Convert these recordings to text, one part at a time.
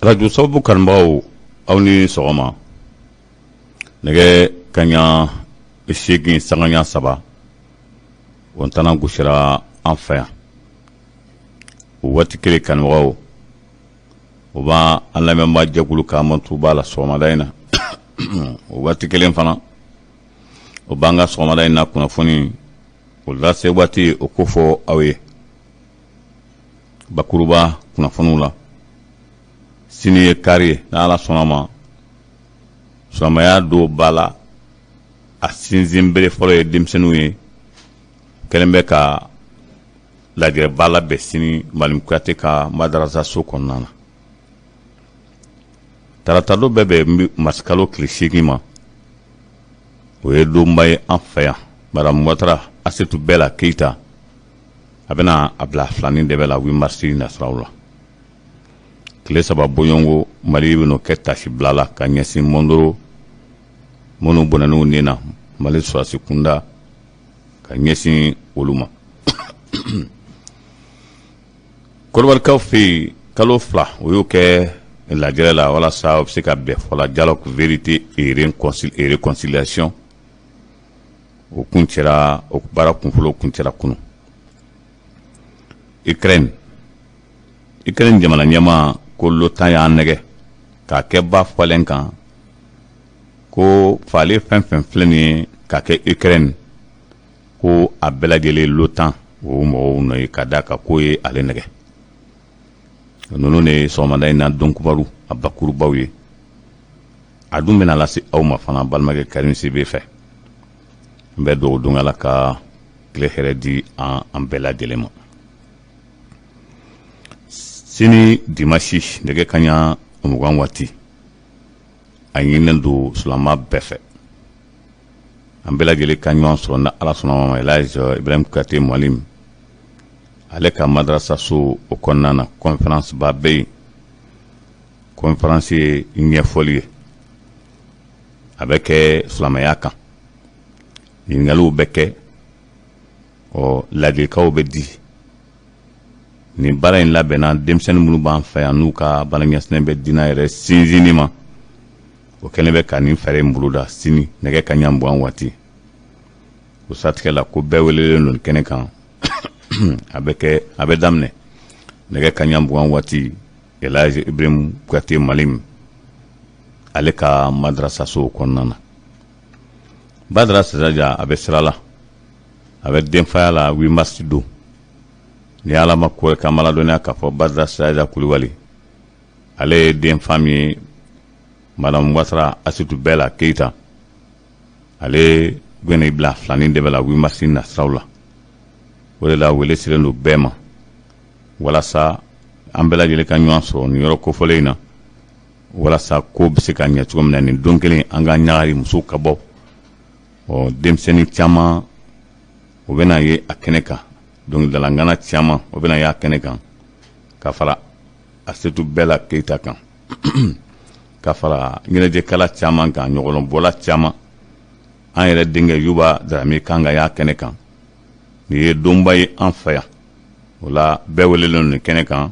Radio Sababu kanubaw aw ni sɔgɔma nɛgɛ kaɲa 8 sangaɲa 3 o ntana gosira an fɛ yan o waati kelen kanubagaw o b'a an lamɛnba jɛkulu k'an mantuba la sɔgɔmada in na o waati kelen fana o b'an ka sɔgɔmada in na kunnafoni o lase waati o ko fɔ aw ye bakuruba kunnafoniw la sini ye kari ye n'Ala sɔnna ma silamɛya don ba la a sinsin bere fɔlɔ ye denmisɛnninw ye kɛlen bɛ ka lajɛrɛba labɛn sini Malim Kuyate ka madarasa so kɔnɔna na tarata don bɛɛ bɛ masikalo tile 8 ma o ye donba ye an fɛ yan Madame Ouattara Asetu Bɛla Keyita a bɛna a bila filanin de bɛ la 8 marisi nasiraw la tile 3 bɔɲɔngo Mali bɛn'o kɛ tasi bila la ka ɲɛsin Mondoro minnu bɔnɛn'u nin na Mali sɔrɔsi kunda ka ɲɛsin olu ma Kolobarikaw fɛ yen kalo 2 o y'o kɛ lajɛrɛ la walasa o bɛ se ka bɛn fɔla dialogue vérité et réconciliation o kuncɛra o baara kunfɔlɔ kuncɛra kunu Ukraine jamana ɲɛmaa ko l'OTAN y'an nɛgɛ k'a kɛ ba fɔlen kan ko fale fɛn fɛn filɛ nin ye k'a kɛ Ukraine ko a bɛɛ lajɛlen l'OTAN o mɔgɔw nɔ ye ka da kan k'o ye ale nɛgɛ ninnu de ye sɔgɔmada in na dɔnkubaru a bakurubaw ye a dun bɛna lase aw ma fana balimakɛ Karim Sibe fɛ n bɛ dugawu don Ala ka tile hɛrɛ di an bɛɛ lajɛlen ma sini dimanche nɛgɛ kaɲa 20 waati a ɲininen don silamɛ bɛɛ fɛ an bɛɛ lajɛlen ka ɲɔgɔn sɔrɔ ni Ala sɔnna ma Elhaji Ibrahim Kuyate Malim ale ka madrasa so o kɔnɔna na conférence ba bɛ yen conférence ye ɲɛfɔli ye a bɛ kɛ silamɛya kan ɲininkaliw bɛ kɛ ladilikaw bɛ di nin baara in labɛnna denmisɛnnin minnu b'an fɛ yan n'u ka baara ɲɛsinnen bɛ diinɛ yɛrɛ sinsinni ma o kɛlen bɛ ka nin fɛɛrɛ in boloda sini nɛgɛ kaɲa 20 waati o siratigɛ la ko bɛɛ welelen don kɛnɛ kan a bɛ daminɛ nɛgɛ kaɲa 20 waati Elhaji Ibrahim Kuyate Malim ale ka madrasa so kɔnɔna na Badara Sidaja a bɛ sira la a bɛ denfaya la 8 marisi don ni Ala ma ko ka maladɔnniya k'a fɔ Badara Sidaja Kulibali ale ye denfa min ye Madame Ouattara Asetu Bɛla Keyita ale bɛna bila filanin de bɛ la 8 marisi nasiraw la o de la wele siren don bɛɛ ma walasa an bɛɛ lajɛlen ka ɲɔgɔn sɔrɔ nin yɔrɔ kofɔlen in na walasa ko bɛ se ka ɲɛ cogo min na nin don kelen an ka ɲagari musow ka bɔ denmisɛnnin caman o bɛna ye a kɛnɛ kan dɔnkilidalangana caman o bɛna ye a kɛnɛ kan ka fara Asetu Bɛla Keyita kan ka fara ɲɛnajɛkɛla caman kan ɲɔgɔlɔnbɔla caman an yɛrɛ denkɛ Yuba Darame kan ka y'a kɛnɛ kan nin ye donba ye an fɛ yan o la bɛɛ welelen nin kɛnɛ kan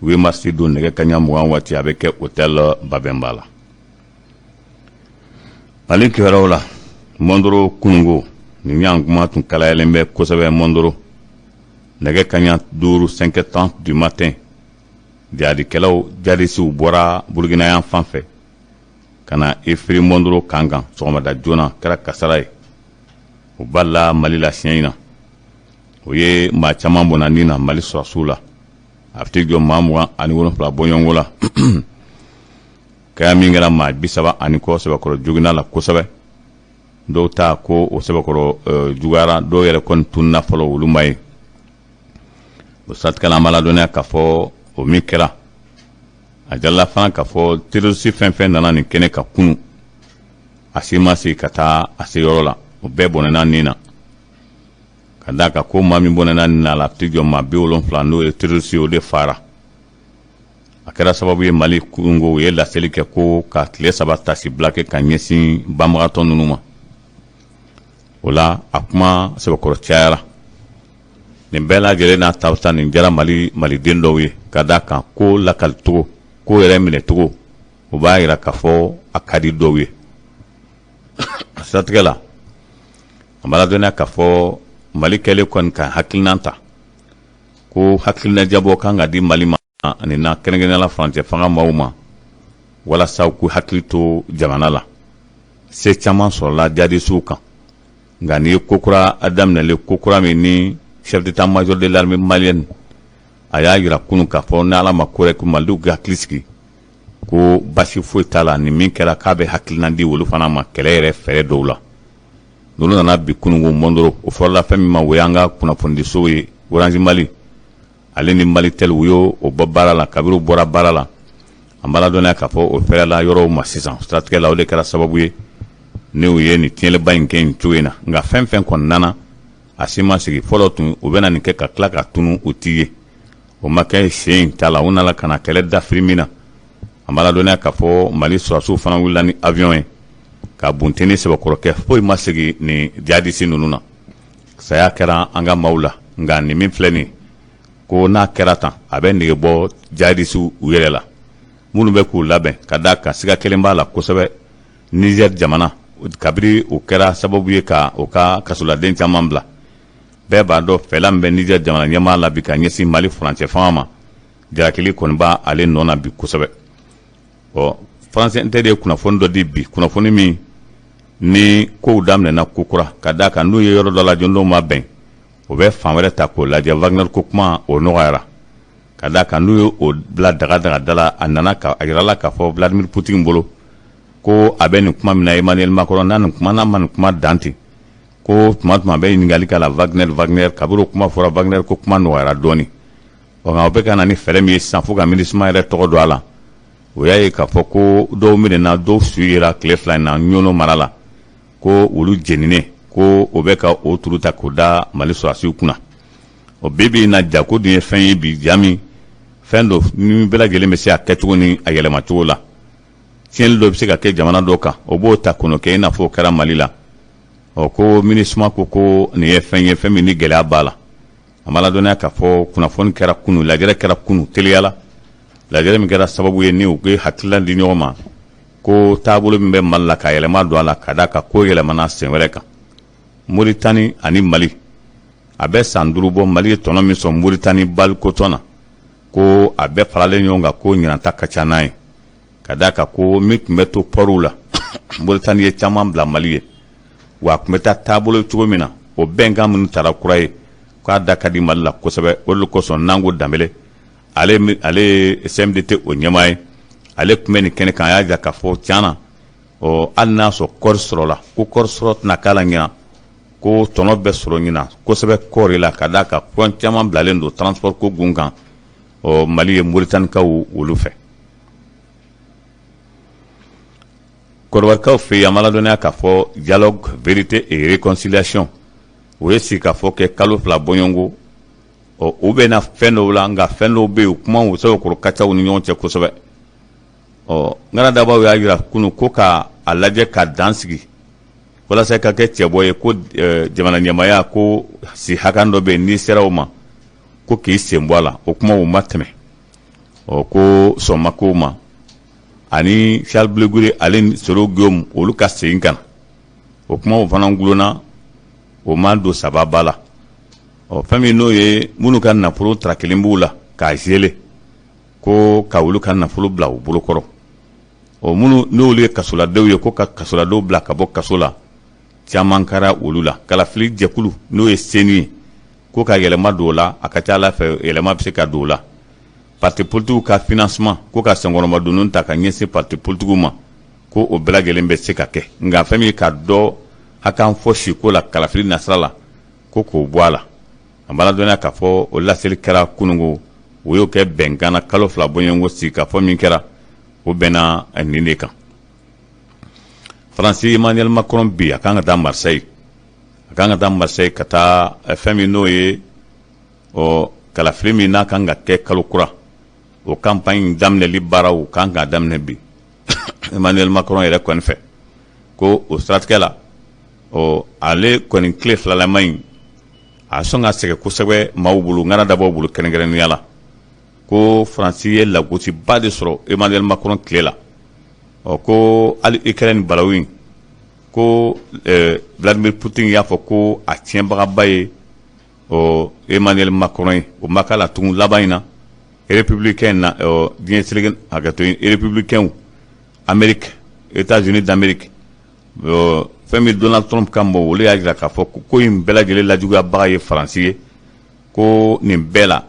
8 marisi don nɛgɛ kaɲa 20 waati a bɛ kɛ hôtel Babɛnba la ale kɛyɔrɔw la Mondoro kunungo nin y'an kuma tun kalayalen bɛ kosɛbɛ Mondoro nɛgɛ kaɲa 5 5h30 du matin jadikɛlaw jadisiw bɔra Burukina yan fan fɛ ka na efiri Mondoro kan kan sɔgɔmada joona kɛra kasara ye o bala Mali la siɲɛ in na o ye maa caman bɔnna nin na Mali sɔrɔsiw la a bɛ jɔ maa 27 bɔɲɔngo la kaya min kɛra maa 30 kɔ sɛbɛkɔrɔ joginna la kosɛbɛ dɔw ta ko o sɛbɛkɔrɔ juguyara dɔw yɛrɛ kɔni tunna fɔlɔ olu ma ye o siratigɛ la an b'a ladɔnniya k'a fɔ o min kɛra a jalala fana k'a fɔ terroriste fɛn fɛn nana nin kɛnɛ ka kunu a si ma se ka taa a se yɔrɔ la o bɛɛ bɔnɛna nin na ka da kan ko maa min bɔnɛna nin na la a bɛ jɔ maa 70 n'o ye terroriste o de fara a kɛra sababu ye Mali kungo u ye laseli kɛ ko ka tile 3 tasi bila kɛ ka ɲɛsin banbagatɔ ninnu ma o la a kuma sɛbɛkɔrɔ cayara nin bɛɛ lajɛlen n'a taabolo nin jara maliden dɔw ye ka da kan ko lakalicogo ko yɛrɛ minɛ cogo o b'a yira k'a fɔ a ka di dɔw ye siratigɛ la an b'a ladɔnniya k'a fɔ Mali kɛlen kɔni ka hakilina ta ko hakilina jabɔ kan ka di Mali ma ani na kɛrɛnkɛrɛnnenya farancɛ fanga maaw ma walasa u k'u hakili to jamana la se caman sɔrɔla jadisiw kan nka ni ye kokura a daminɛlen kokura min ni chef d'état-major de l'armée malienne a y'a yira kunun k'a fɔ ni Ala ma ko wɛrɛ kɛ Malidenw k'u hakili sigi ko basi foyi t'a la ni min kɛra k'a bɛ hakilina di olu fana ma kɛlɛ yɛrɛ fɛɛrɛ dɔw la n'olu nana bi kununko Mondoro o fɔra fɛn min ma o y'an ka kunnafonidiso ye Orange Mali ale ni Malitel u y'o bɔ baara la kabiri u bɔra baara la an b'a ladɔnniya k'a fɔ o fɛrɛla yɔrɔw ma sisan siratigɛ la o de kɛra sababu ye ni u ye nin tiɲɛliba in kɛ nin cogo in na nka fɛn fɛn kɔni nana a si ma sigi fɔlɔ tun u bɛna nin kɛ ka tila ka tunu u t'i ye o ma kɛ sen in ta la u nana ka na kɛlɛ dafiri min na an b'a ladɔnniya k'a fɔ Mali sɔrɔsiw fana wulila ni avion ye ka bunteni sɛbɛkɔrɔkɛ foyi ma sigi nin jadisi ninnu na saya kɛra an ka maaw la nka nin min filɛ nin ko n'a kɛra tan a bɛ nege bɔ jadisiw u yɛrɛ la minnu bɛ k'u labɛn ka da kan siga kelen b'a la kosɛbɛ Niger jamana kabiri o kɛra sababu ye ka o ka kasoladen caman bila bɛɛ b'a dɔn fɛla min bɛ Niger jamana ɲɛmaa la bi ka ɲɛsin Mali furancɛ fanga ma jalakili kɔni b'a ale nɔ na bi kosɛbɛ France Inter de ye kunnafoni dɔ di bi kunnafoni min ni kow daminɛna kokura ka da kan n'u ye yɔrɔ dɔ la jɔndenw ma bɛn o bɛ fan wɛrɛ ta k'o lajɛ Wagner ko kuma o nɔgɔyara ka da kan n'u ye o bila daga da la a nana a yirala k'a fɔ Vladimir Poutine bolo ko a bɛ nin kuma min na Emmanuel Macron n'a ma nin kuma dan ten ko tuma a bɛ ɲininkali k'a la Wagner kabiri o kuma fɔra Wagner ko kuma nɔgɔyara dɔɔni nka o bɛ ka na ni fɛɛrɛ min ye sisan fo ka MINUSMA yɛrɛ tɔgɔ don a la o y'a ye k'a fɔ ko dɔw minɛna dɔw su yera tile fila in na Ɲono mara la ko olu jeninen ko o bɛ ka o turu ta k'o da Mali sɔrɔsiw kunna o bi na ja ko dun ye fɛn ye bi ja min fɛn dɔ ni bɛɛ lajɛlen bɛ se a kɛcogo ni a yɛlɛmacogo la tiɲɛli dɔ bɛ se ka kɛ jamana dɔ kan o b'o ta kɔnɔ kɛ i n'a fɔ o kɛra Mali la ko MINUSMA ko nin ye fɛn ye fɛn min ni gɛlɛya b'a la a ma ladɔnniya k'a fɔ kunnafoni kɛra kunun lajɛrɛ kɛra kunun teliyala lajɛrɛ min kɛra sababu ye ni u ye hakilila di ɲɔgɔn ma ko taabolo min bɛ Mali la ka yɛlɛma don a la ka da ka ko yɛlɛmana sen wɛrɛ kan Moritani ani Mali a bɛ san 5 bɔ Mali ye tɔnɔ min sɔn Moritani balikotɔn na ko a bɛɛ faralen ɲɔgɔn kan ko ɲinanta ka ca n'a ye ka da kan ko min tun bɛ to pɔriw la Moritani ye caman bila Mali ye wa a tun bɛ taa taabolo cogo min na o bɛnkan minnu taara kura ye k'a da ka di Mali la kosɛbɛ o de kosɔn n'an ko Danbɛlɛ ale ye CMDT o ɲɛmaa ye ale tun bɛ nin kɛnɛ kan a y'a jira k'a fɔ tiɲɛna hali n'a sɔrɔ kɔɔri sɔrɔla ko kɔɔri sɔrɔ tɛna k'a la ɲina ko tɔnɔ bɛ sɔrɔ ɲina kosɛbɛ kɔɔri la ka da kan fɛn caman bilalen don transport ko gun kan Mali ye Moritanikaw olu fɛ Kɔrɔbarikaw fɛ yen an b'a ladɔnniya k'a fɔ dialogue vérité et réconciliation o ye sigi k'a fɔ kɛ kalo 2 bɔɲɔnko u bɛ na fɛn dɔw la nka fɛn dɔw bɛ yen kumaw sɛbɛkɔrɔ ka ca u ni ɲɔgɔn cɛ kosɛbɛ Ngana Dabaw y'a yira kunun ko ka a lajɛ ka dan sigi walasa ka kɛ cɛbɔ ye ko jamana ɲɛmaaya ko si hakan dɔ bɛ yen n'i sera o ma ko k'i sen bɔ a la o kumaw ma tɛmɛ ko sɔnma kow ma ani Charles Blé Guré ale ni Soro Guillaume olu ka segin ka na o kumaw fana gulonna o ma don sababa la fɛn min n'o ye minnu ka nafolo tara kelen b'u la k'a zele ko ka olu ka nafolo bila u bolokɔrɔ minnu n'olu ye kasoladenw ye ko ka kasoladenw bila ka bɔ kaso la caman kɛra olu la kalafili jɛkulu n'o ye seni ye ko ka yɛlɛma don o la a ka ca Ala fɛ yɛlɛma bɛ se ka don o la parti politiques ka financement ko ka senkɔrɔmadonni ta ka ɲɛsin parti politiques ma ko o bɛɛ lajɛlen bɛ se ka kɛ nka fɛn min ka dɔ hakan fɔ siko la kalafili nasira la ko k'o bɔ a la an b'a ladɔnniya k'a fɔ o laseli kɛra kununko o y'o kɛ bɛnkan na kalo 2 bɔɲɔnko sigi ka fɔ min kɛra o bɛnna nin de kan Faransi Emmanuel Macron bi a kan ka taa Marseille ka taa fɛn min n'o ye kalafili min n'a kan ka kɛ kalo kura o campagne daminɛli baaraw kan ka daminɛ bi Emmanuel Macron yɛrɛ kɔni fɛ ko o siratigɛ la ale kɔni tile filalama in a sɔn ka sɛgɛn kosɛbɛ maaw bolo Ngana Dabaw bolo kɛrɛnkɛrɛnnenya la ko faransi ye lagosiba de sɔrɔ Emmanuel Macron tile la ko hali Ukraine balawu ko Vladimir Putin y'a fɔ ko a tiɲɛbagaba ye Emmanuel Macron ye o ma k'a la tugun laban in na républicain na diɲɛ seleke hakɛto ye républicain Amérique États-Unis d'Amérique fɛn min Donald Trump ka mɔ olu y'a jira k'a fɔ ko in bɛɛ lajɛlen lajuguyabaga ye faransi ye ko nin bɛɛ la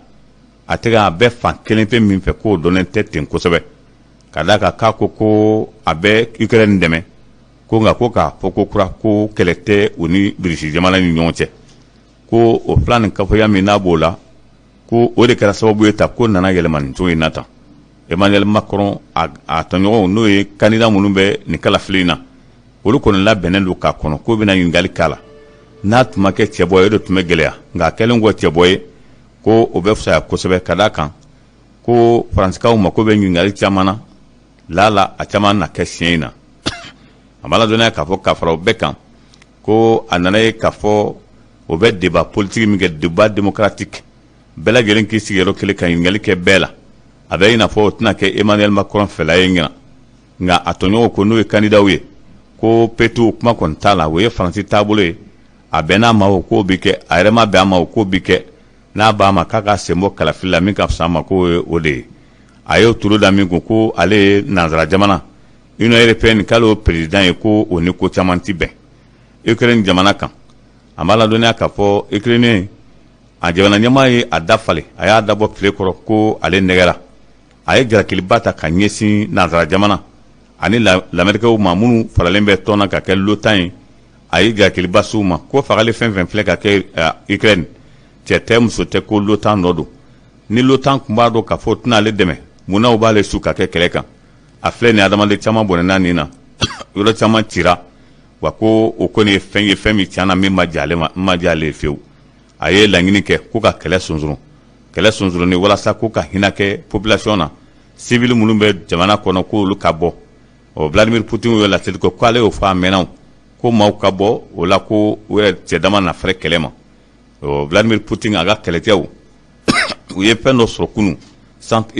a tɛ ka a bɛ fan kelen pe min fɛ k'o dɔnnen tɛ ten kosɛbɛ ka d'a kan k'a ko a bɛ Ukraine dɛmɛ ko nka ko k'a fɔ ko kura ko kɛlɛ tɛ u ni Birisi jamana ni ɲɔgɔn cɛ ko o filan nin kafoya min n'a b'o la ko o de kɛra sababu ye ta ko nana yɛlɛma nin cogo in na tan Emmanuel Macron a tɔɲɔgɔnw n'o ye candidat minnu bɛ nin kalafili in na olu kɔni labɛnnen don k'a kɔnɔ k'o bɛna ɲininkali k'a la n'a tun ma kɛ cɛbɔ ye o de tun bɛ gɛlɛya nka a kɛlen ko cɛbɔ ye ko o bɛ fisaya kosɛbɛ ka d'a kan ko faransikaw mako bɛ ɲininkali caman na lala a caman na kɛ siɲɛ in na a b'a ladɔnniya k'a fɔ k'a fara o bɛɛ kan ko a nana ye k'a fɔ o bɛ débat politique min kɛ débat démocratique bɛɛ lajɛlen k'i sigiyɔrɔ kelen ka ɲininkali kɛ bɛɛ la a bɛ i n'a fɔ o tɛna kɛ Emmanuel Macron fɛla ye ɲina nka a tɔɲɔgɔnw ko n'o ye candidat ye ko petu kuma kɔni t'a la o ye faransi taabolo ye a bɛnn'a ma o k'o bi kɛ a yɛrɛ ma bɛn a ma o k'o bi kɛ n'a b'a ma k'a ka sen bɔ kalafili la min ka fisa a ma k'o ye o de ye a y'o turu da min kun ko ale ye nanzara jamana Union européenne k'ale o président ye ko o ni ko caman ti bɛn Ukraine jamana kan a b'a ladɔnniya k'a fɔ Ukraine a jamana ɲɛmaa ye a dafalen a y'a dabɔ tile kɔrɔ ko ale nɛgɛra a ye jalakiliba ta ka ɲɛsin nanzara jamana ani lamɛrikɛw ma minnu faralen bɛ tɔn na ka kɛ l'OTAN ye a ye jalakiliba s'u ma ko fagali fɛn fɛn filɛ ka kɛ Ukraine cɛ tɛ muso tɛ ko l'OTAN nɔ don ni l'OTAN tun b'a dɔn k'a fɔ tɛna ale dɛmɛ munna u b'ale su ka kɛ kɛlɛ kan a filɛ ni adamaden caman bɔnɛna nin na yɔrɔ caman cira wa ko o kɔni ye fɛn min tiɲɛna min ma diya ale ye fiyewu a ye laɲini kɛ ko ka kɛlɛ sunsuruni walasa ko ka hinɛ kɛ population na civil minnu bɛ jamana kɔnɔ ko olu ka bɔ Vladimir Putin y'o laseli ko k'ale y'o fɔ a mɛnna ko maaw ka bɔ o la ko u yɛrɛ cɛdama na fɛrɛ kɛlɛ ma Vladimir Putin a ka kɛlɛkɛw u ye fɛn dɔ sɔrɔ kunun centre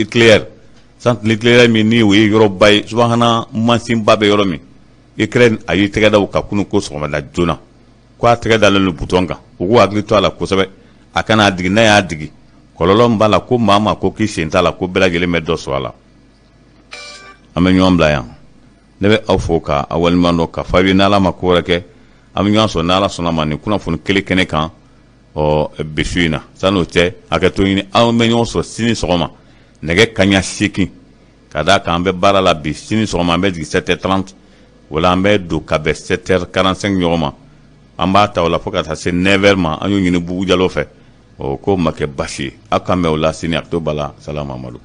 nucléaire min ni o ye yɔrɔba ye subahana mansinba bɛ yɔrɔ min Ukraine a y'i tɛgɛ da o kan kunun ko sɔgɔmada joona ko a tɛgɛ dalen don bouton kan u k'u hakili to a la kosɛbɛ a kana a digi n'a y'a digi kɔlɔlɔ min b'a la ko maa ma ko k'i sen t'a la ko bɛɛ lajɛlen bɛ dɔ sɔrɔ a la an bɛ ɲɔgɔn bila yan ne bɛ aw fo ka aw waleɲuman dɔn ka fɔ aw ye n'Ala ma ko wɛrɛ kɛ an bɛ ɲɔgɔn sɔrɔ n'Ala sɔnna ma nin kunnafoni kelen kɛnɛ kan bi su in na san'o cɛ hakɛto ɲini an bɛ ɲɔgɔn sɔrɔ sini sɔgɔma nɛgɛ kaɲa 8 ka d'a kan an bɛ baara la bi sini sɔgɔma an bɛ jigin 7h30 wala an bɛ don ka bɛn 7h45 ɲɔgɔn ma an b'a ta o la fo ka taa se 9h ma an y'o ɲini Bugu Jalo fɛ k'o ma kɛ basi ye aw kan mɛn o la sini a to bala Salamu Amadu